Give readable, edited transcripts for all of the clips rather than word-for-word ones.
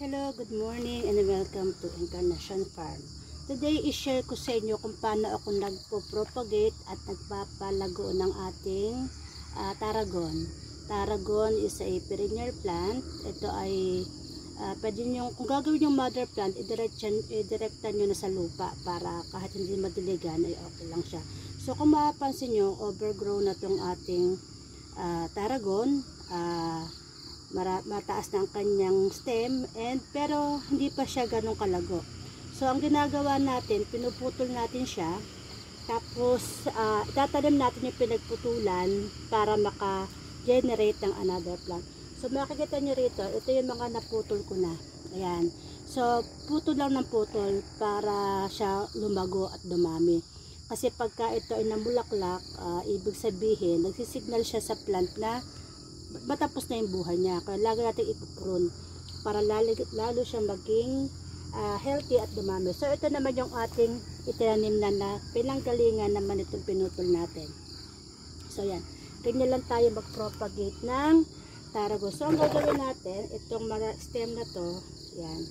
Hello, good morning and welcome to Encarnacion Farm. Today, i-share ko sa inyo kung paano ako nagpo-propagate at nagpapalago ng ating tarragon. Tarragon is a perennial plant. Ito ay pwede nyo, kung gagawin yung mother plant, i-directan nyo na sa lupa para kahit hindi madiligan ay okay lang siya. So kung mapapansin nyo, overgrown na itong ating tarragon. Mataas na ang kanyang stem pero hindi pa siya ganun kalago. So ang ginagawa natin, pinuputol natin siya, tapos itatanim natin yung pinagputulan para maka-generate ng another plant. So makikita nyo rito, ito yung mga naputol ko na. Ayan. So putol lang ng putol para siya lumago at dumami. Kasi pagka ito ay namulaklak, ibig sabihin nagsisignal siya sa plant na matapos na yung buhay niya. Kaya lagi natin ipuprune para lalo siyang maging healthy at dumami. So ito naman yung ating itinanim na pinanggalingan naman itong pinutol natin. So yan, ganyan lang tayo mag-propagate ng tarragon. So ang gagawin natin, itong mga stem na to, yan,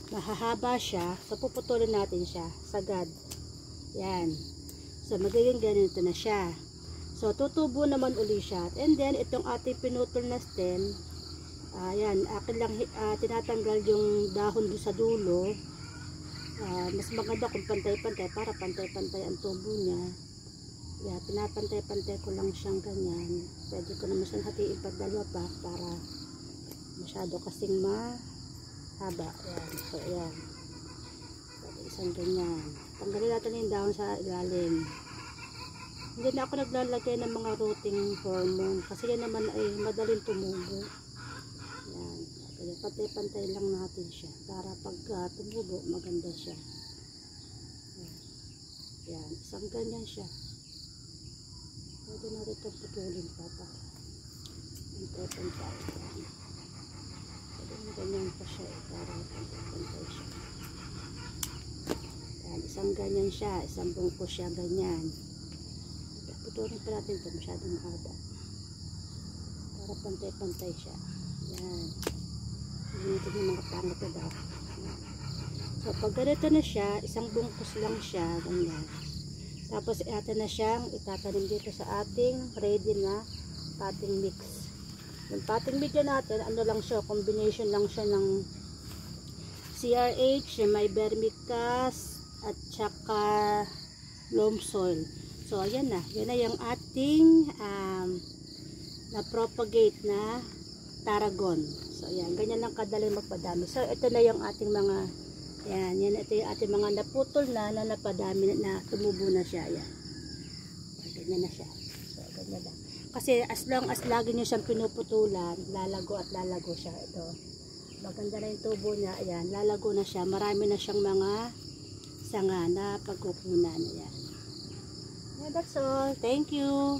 mahahaba siya. So puputulin natin siya sagad. Yan. So magiging ganito na siya. So, tutubo naman uli siya. And then, itong ating pinutol na stem, ayan, akin lang tinatanggal yung dahon doon sa dulo. Mas maganda kung pantay-pantay para pantay-pantay ang tubo niya. Yeah, pinapantay-pantay ko lang siyang ganyan. Pwede ko naman siyang hatiin pag dalawa pa para masyado kasing mahaba. Ayan. So, ayan. Pwede isang ganyan. Tanggalin natin yung dahon sa ilalim. Hindi na ako naglalagay ng mga rooting hormone kasi yan naman ay madaling tumubo. Yan. Kaya pantay-pantay lang natin siya para pag tumubo maganda siya. Yan. Yan. Isang ganyan siya. Pwede na rin itong putulin pa para pantay-pantay. Pwede na ganyan pa siya para pantay-pantay siya. Yan. Isang ganyan siya. Isang bungko siya ganyan. Putulin pa natin ito, masyadong mahaba para pantay-pantay siya. Yan. Ginito yung mga pangit na daw. So pag ganito na siya, isang bungkus lang siya ganyan. Tapos atin na siyang itatanim dito sa ating ready na potting mix. Yung potting mix natin, ano lang siya, combination lang siya ng CRH, may vermicast at saka loam soil. So, ayan na. Yan na yung ating na-propagate na tarragon. So, ayan. Ganyan lang kadali magpadami. So, ito na yung ating mga yan. Ito yung ating mga naputol na napadami na tumubo na siya. Ayan. Ganyan na siya. So, ganyan lang. Kasi as long as lagi nyo siyang pinuputulan, lalago at lalago siya. Ito. Maganda na yung tubo niya. Ayan. Lalago na siya. Marami na siyang mga sanga na pagkukunan. Ayan. That's all. Thank you.